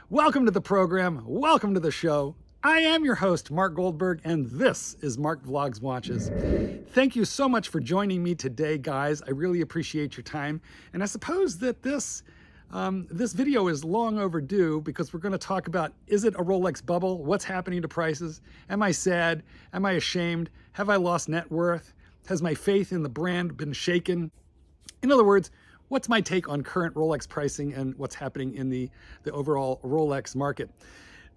Welcome to the program. Welcome to the show. I am your host, Mark Goldberg, and this is Mark Vlogs Watches. Thank you so much for joining me today, guys. I really appreciate your time. And I suppose that this video is long overdue because we're going to talk about, is it a Rolex bubble? What's happening to prices? Am I sad? Am I ashamed? Have I lost net worth? Has my faith in the brand been shaken? In other words, what's my take on current Rolex pricing and what's happening in the overall Rolex market?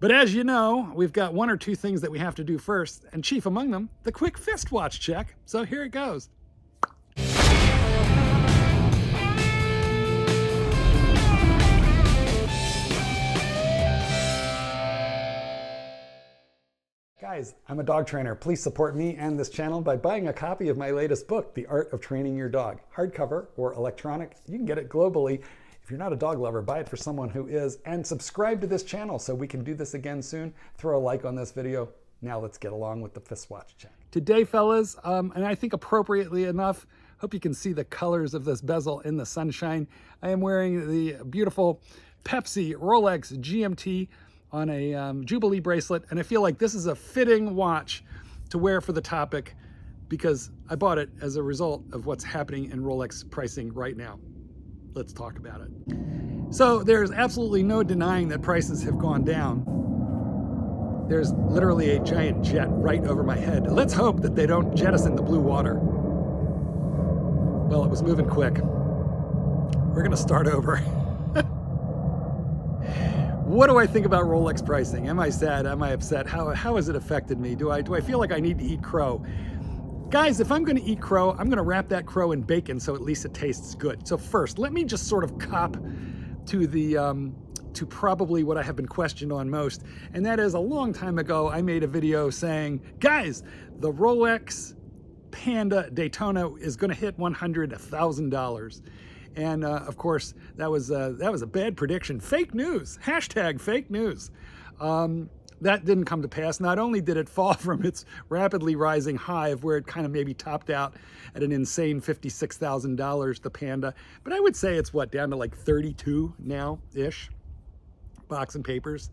But as you know, we've got one or two things that we have to do first, and chief among them, the quick fist watch check. So here it goes. Guys, I'm a dog trainer. Please support me and this channel by buying a copy of my latest book, The Art of Training Your Dog. Hardcover or electronic, you can get it globally. If you're not a dog lover, buy it for someone who is, and subscribe to this channel so we can do this again soon. Throw a like on this video. Now let's get along with the fist watch check. Today, fellas, and I think appropriately enough, hope you can see the colors of this bezel in the sunshine. I am wearing the beautiful Pepsi Rolex GMT on a Jubilee bracelet, and I feel like this is a fitting watch to wear for the topic because I bought it as a result of what's happening in Rolex pricing right now. Let's talk about it. So there's absolutely no denying that prices have gone down. There's literally a giant jet right over my head. Let's hope that they don't jettison the blue water. Well, it was moving quick. We're gonna start over. What do I think about Rolex pricing? Am I sad? Am I upset? How has it affected me? Do I feel like I need to eat crow? Guys, if I'm gonna eat crow, I'm gonna wrap that crow in bacon so at least it tastes good. So first, let me just sort of cop to to probably what I have been questioned on most, and that is a long time ago, I made a video saying, guys, the Rolex Panda Daytona is gonna hit $100,000. And of course, that was a bad prediction. Fake news, hashtag fake news. That didn't come to pass. Not only did it fall from its rapidly rising high of where it kind of maybe topped out at an insane $56,000, the Panda, but I would say it's down to like 32 now-ish, box and papers.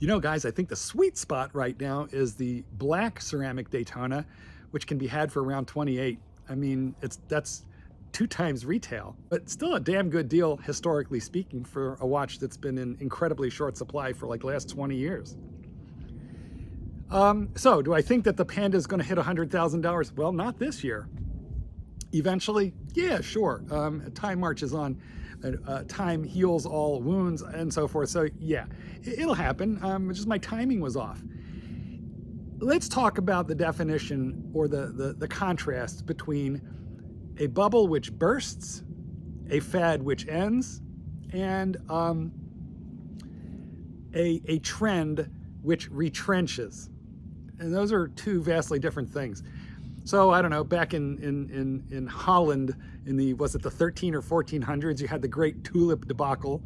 You know, guys, I think the sweet spot right now is the black ceramic Daytona, which can be had for around 28. I mean, that's 2 times retail, but still a damn good deal, historically speaking, for a watch that's been in incredibly short supply for like the last 20 years. So do I think that the Panda is going to hit $100,000? Well, not this year. Eventually, yeah, sure. Time marches on. Time heals all wounds and so forth. So yeah, it'll happen. Just my timing was off. Let's talk about the definition or the contrast between a bubble which bursts, a fad which ends, and a trend which retrenches. And those are two vastly different things. So I don't know, back in Holland in the, was it the 13 or 1400s, you had the great tulip debacle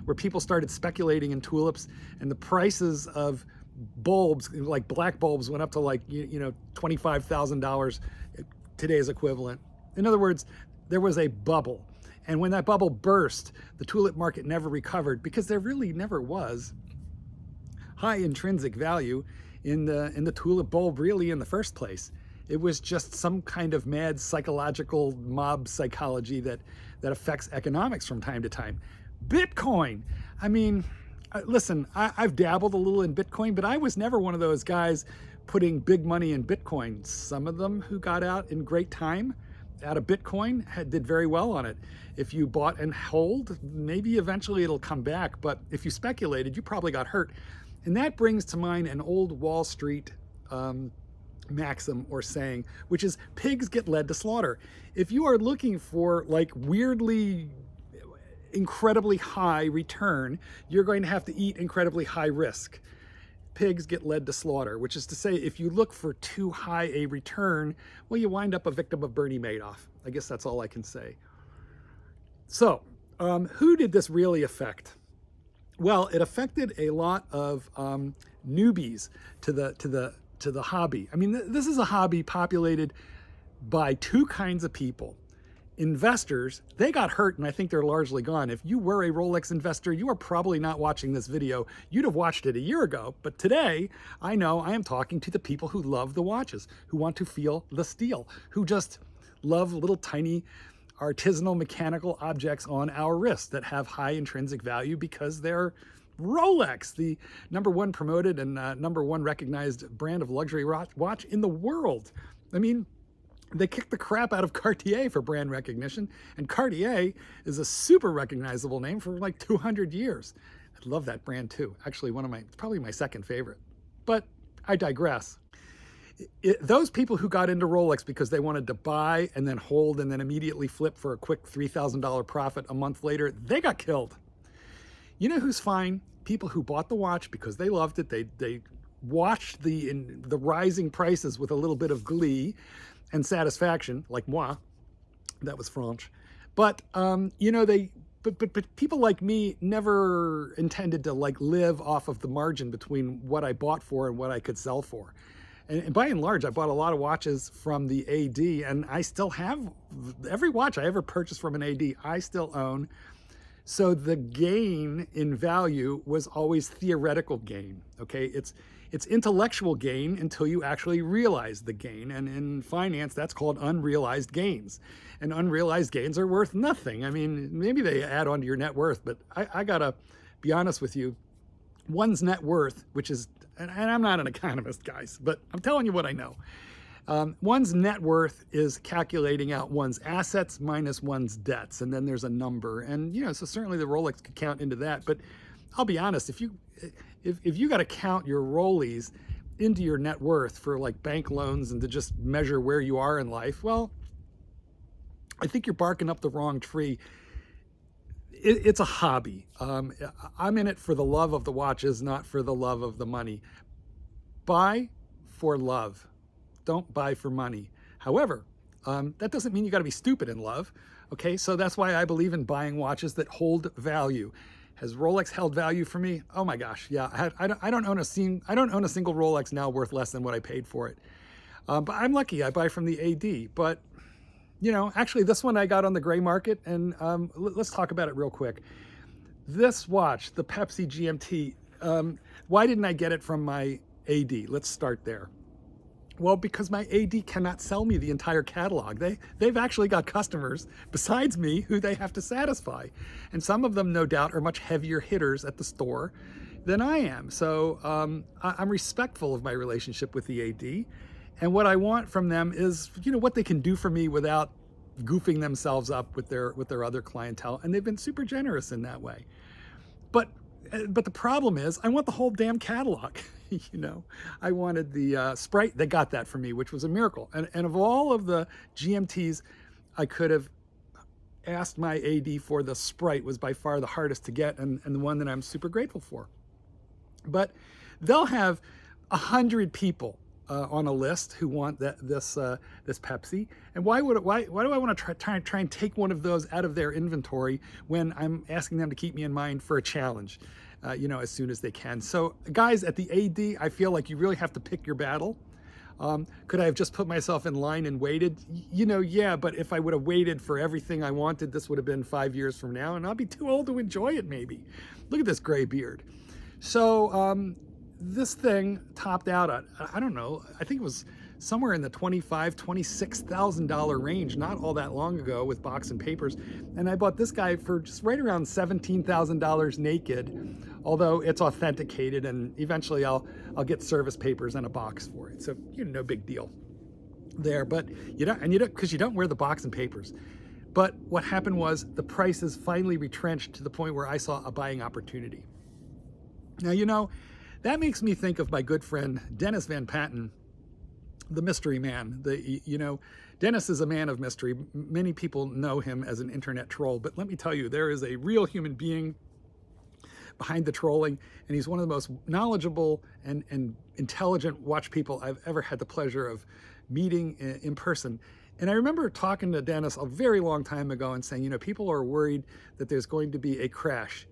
where people started speculating in tulips and the prices of bulbs, like black bulbs, went up to like, $25,000, today's equivalent. In other words, there was a bubble. And when that bubble burst, the tulip market never recovered because there really never was high intrinsic value in the tulip bulb really in the first place. It was just some kind of mad psychological mob psychology that affects economics from time to time. Bitcoin. I mean, listen, I've dabbled a little in Bitcoin, but I was never one of those guys putting big money in Bitcoin. Some of them who got out in great time out of Bitcoin did very well on it. If you bought and hold, maybe eventually it'll come back, but if you speculated, you probably got hurt. And that brings to mind an old Wall Street maxim or saying, which is pigs get led to slaughter. If you are looking for like weirdly, incredibly high return, you're going to have to eat incredibly high risk. Pigs get led to slaughter, which is to say, if you look for too high a return, well, you wind up a victim of Bernie Madoff. I guess that's all I can say. So, who did this really affect? Well, it affected a lot of newbies to the hobby. I mean, this is a hobby populated by 2 kinds of people. investors, they got hurt, and I think they're largely gone. If you were a Rolex investor, you are probably not watching this video. You'd have watched it a year ago. But today, I know I am talking to the people who love the watches, who want to feel the steel, who just love little tiny artisanal mechanical objects on our wrist that have high intrinsic value because they're Rolex, the #1 promoted and #1 recognized brand of luxury watch in the world. I mean, they kicked the crap out of Cartier for brand recognition, and Cartier is a super recognizable name for like 200 years. I love that brand too. Actually, it's probably my second favorite. But I digress. Those people who got into Rolex because they wanted to buy and then hold and then immediately flip for a quick $3,000 profit a month later, they got killed. You know who's fine? People who bought the watch because they loved it. They watched the rising prices with a little bit of glee and satisfaction, like moi. That was French. But but people like me never intended to like live off of the margin between what I bought for and what I could sell for. And by and large, I bought a lot of watches from the AD, and I still have every watch I ever purchased from an AD, I still own. So the gain in value was always theoretical gain, okay? It's intellectual gain until you actually realize the gain. And in finance, that's called unrealized gains. And unrealized gains are worth nothing. I mean, maybe they add on to your net worth, but I gotta be honest with you. One's net worth, which is, and I'm not an economist, guys, but I'm telling you what I know. One's net worth is calculating out one's assets minus one's debts, and then there's a number. And so certainly the Rolex could count into that. But I'll be honest, if you got to count your Rollies into your net worth for like bank loans and to just measure where you are in life, well, I think you're barking up the wrong tree. It's a hobby. I'm in it for the love of the watches, not for the love of the money. Buy for love. Don't buy for money. However, that doesn't mean you got to be stupid in love. Okay, so that's why I believe in buying watches that hold value. Has Rolex held value for me? Oh my gosh, yeah. I don't own a single Rolex now worth less than what I paid for it. But I'm lucky. I buy from the AD. But actually, this one I got on the gray market, and let's talk about it real quick. This watch, the Pepsi GMT. Why didn't I get it from my AD? Let's start there. Well, because my AD cannot sell me the entire catalog. They've actually got customers besides me who they have to satisfy. And some of them, no doubt, are much heavier hitters at the store than I am. So I'm respectful of my relationship with the AD. And what I want from them is, what they can do for me without goofing themselves up with their other clientele. And they've been super generous in that way. But the problem is, I want the whole damn catalog. I wanted the Sprite. They got that for me, which was a miracle. And of all of the GMTs, I could have asked my AD for. The Sprite was by far the hardest to get, and the one that I'm super grateful for. But they'll have 100 people on a list who want this Pepsi. And why do I want to try and take one of those out of their inventory when I'm asking them to keep me in mind for a challenge? As soon as they can. So guys, at the AD, I feel like you really have to pick your battle. Could I have just put myself in line and waited? Yeah, but if I would have waited for everything I wanted, this would have been 5 years from now, and I'll be too old to enjoy it maybe. Look at this gray beard. So this thing topped out at, I don't know, I think it was somewhere in the $25,000, $26,000 range not all that long ago with box and papers. And I bought this guy for just right around $17,000 naked, although it's authenticated, and eventually I'll get service papers and a box for it. So no big deal there. But because you don't wear the box and papers. But what happened was the prices finally retrenched to the point where I saw a buying opportunity. Now, that makes me think of my good friend Dennis Van Patten, the mystery man. Dennis is a man of mystery. Many people know him as an internet troll, but let me tell you, there is a real human being behind the trolling, and he's one of the most knowledgeable and intelligent watch people I've ever had the pleasure of meeting in person. And I remember talking to Dennis a very long time ago and saying, people are worried that there's going to be a crash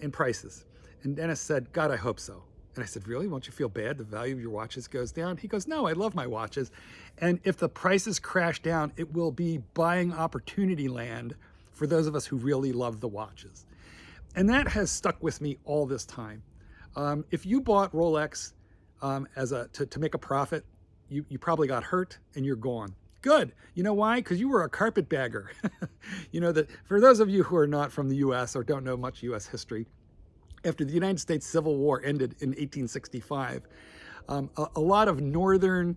in prices. And Dennis said, God, I hope so. And I said, really? Won't you feel bad? The value of your watches goes down? He goes, no, I love my watches. And if the prices crash down, it will be buying opportunity land for those of us who really love the watches. And that has stuck with me all this time. If you bought Rolex to make a profit, you probably got hurt and you're gone. Good. You know why? Because you were a carpetbagger. You know that for those of you who are not from the US or don't know much US history, after the United States Civil War ended in 1865, a lot of northern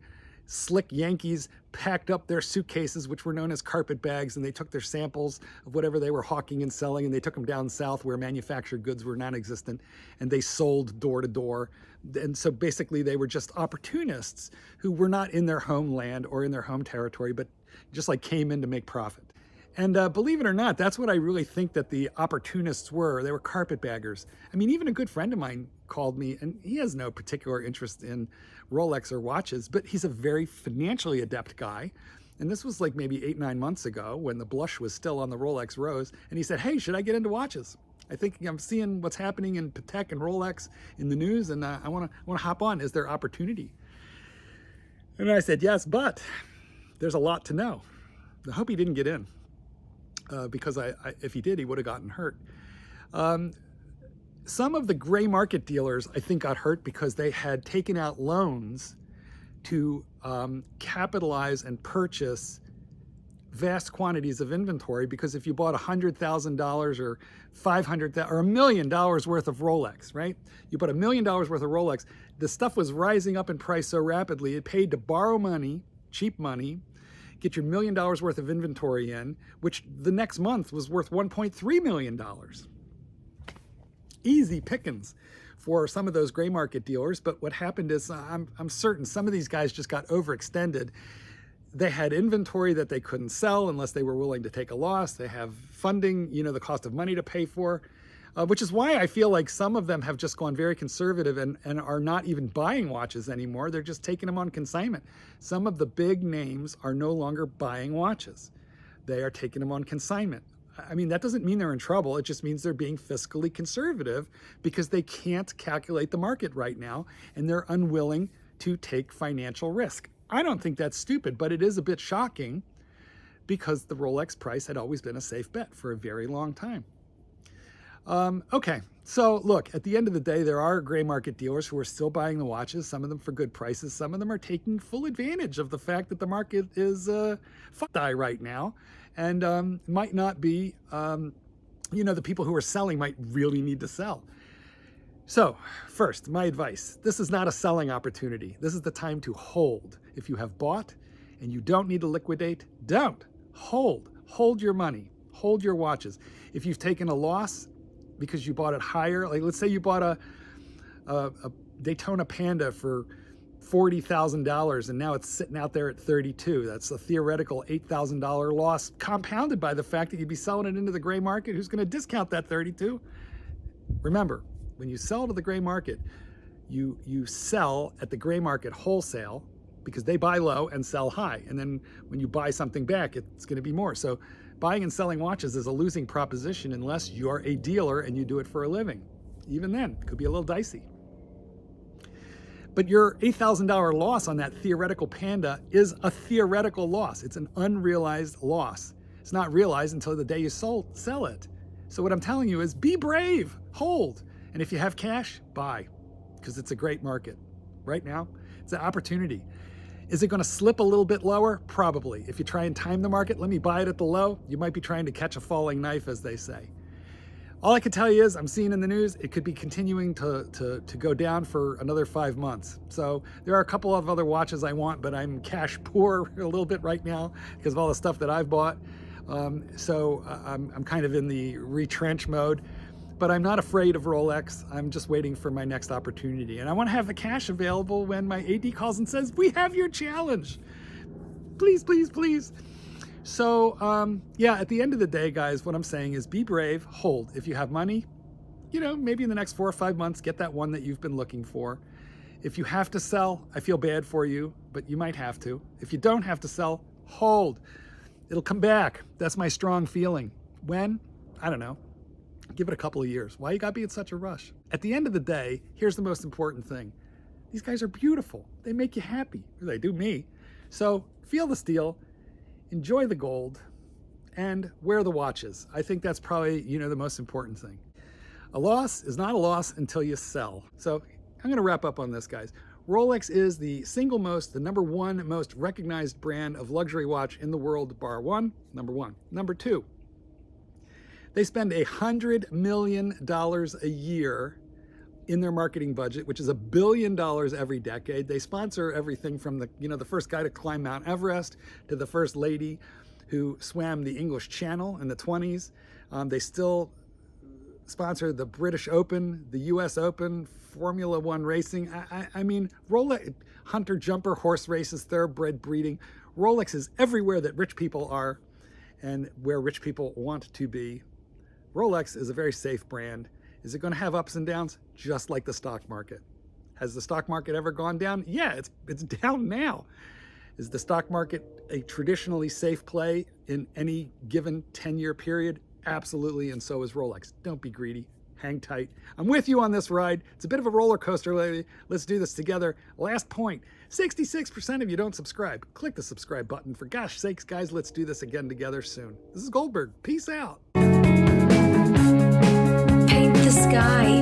slick Yankees packed up their suitcases, which were known as carpet bags, and they took their samples of whatever they were hawking and selling, and they took them down south where manufactured goods were non-existent, and they sold door to door. And so basically they were just opportunists who were not in their homeland or in their home territory, but just like came in to make profit. And believe it or not, that's what I really think that the opportunists were. They were carpetbaggers. I mean, even a good friend of mine called me, and he has no particular interest in Rolex or watches, but he's a very financially adept guy. And this was like maybe 8-9 months ago when the blush was still on the Rolex rose. And he said, hey, should I get into watches? I think I'm seeing what's happening in Patek and Rolex in the news, and I want to hop on. Is there opportunity? And I said, yes, but there's a lot to know. I hope he didn't get in. Because if he did, he would have gotten hurt. Some of the gray market dealers, I think, got hurt because they had taken out loans to capitalize and purchase vast quantities of inventory. Because if you bought $100,000 or $500,000 or $1 million worth of Rolex, right? You bought $1 million worth of Rolex. The stuff was rising up in price so rapidly, it paid to borrow money, cheap money, get your $1 million worth of inventory in, which the next month was worth $1.3 million. Easy pickings for some of those gray market dealers. But what happened is I'm certain some of these guys just got overextended. They had inventory that they couldn't sell unless they were willing to take a loss. They have funding, you know, the cost of money to pay for. Which is why I feel like some of them have just gone very conservative and are not even buying watches anymore. They're just taking them on consignment. Some of the big names are no longer buying watches. They are taking them on consignment. I mean, that doesn't mean they're in trouble. It just means they're being fiscally conservative because they can't calculate the market right now and they're unwilling to take financial risk. I don't think that's stupid, but it is a bit shocking because the Rolex price had always been a safe bet for a very long time. Okay, so look, at the end of the day, there are gray market dealers who are still buying the watches, some of them for good prices. Some of them are taking full advantage of the fact that the market is die right now and might not be, you know, the people who are selling might really need to sell. So first, my advice, this is not a selling opportunity. This is the time to hold. If you have bought and you don't need to liquidate, don't. Hold your money, hold your watches. If you've taken a loss, because you bought it higher, like let's say you bought a Daytona Panda for $40,000 and now it's sitting out there at 32. That's a theoretical $8,000 loss compounded by the fact that you'd be selling it into the gray market. Who's going to discount that 32? Remember, when you sell to the gray market, you sell at the gray market wholesale because they buy low and sell high. And then when you buy something back, it's going to be more. So buying and selling watches is a losing proposition unless you're a dealer and you do it for a living. Even then, it could be a little dicey. But your $8,000 loss on that theoretical Panda is a theoretical loss. It's an unrealized loss. It's not realized until the day you sell it. So what I'm telling you is be brave, hold. And if you have cash, buy, because it's a great market. Right now, it's an opportunity. Is it going to slip a little bit lower? Probably. If you try and time the market, let me buy it at the low, you might be trying to catch a falling knife, as they say. All I can tell you is I'm seeing in the news, it could be continuing to go down for another 5 months. So there are a couple of other watches I want, but I'm cash poor a little bit right now because of all the stuff that I've bought. So I'm kind of in the retrench mode. But I'm not afraid of Rolex. I'm just waiting for my next opportunity. And I want to have the cash available when my AD calls and says, we have your challenge. Please, please, please. So yeah, at the end of the day, guys, what I'm saying is be brave, hold. If you have money, you know, maybe in the next 4 or 5 months, get that one that you've been looking for. If you have to sell, I feel bad for you, but you might have to. If you don't have to sell, hold. It'll come back. That's my strong feeling. When? I don't know. Give it a couple of years. Why you gotta be in such a rush? At the end of the day, here's the most important thing. These guys are beautiful. They make you happy. They do me. So feel the steel, enjoy the gold, and wear the watches. I think that's probably, the most important thing. A loss is not a loss until you sell. So I'm gonna wrap up on this, guys. Rolex is the number one most recognized brand of luxury watch in the world, bar one, number one. Number two, they spend $100 million a year in their marketing budget, which is $1 billion every decade. They sponsor everything from the first guy to climb Mount Everest to the first lady who swam the English Channel in the 20s. They still sponsor the British Open, the US Open, Formula One racing. I mean, Rolex, hunter jumper, horse races, thoroughbred breeding. Rolex is everywhere that rich people are and where rich people want to be. Rolex is a very safe brand. Is it going to have ups and downs? Just like the stock market. Has the stock market ever gone down? Yeah, it's down now. Is the stock market a traditionally safe play in any given 10-year period? Absolutely, and so is Rolex. Don't be greedy. Hang tight. I'm with you on this ride. It's a bit of a roller coaster lately. Let's do this together. Last point, 66% of you don't subscribe. Click the subscribe button. For gosh sakes, guys, let's do this again together soon. This is Goldberg. Peace out. Paint the sky.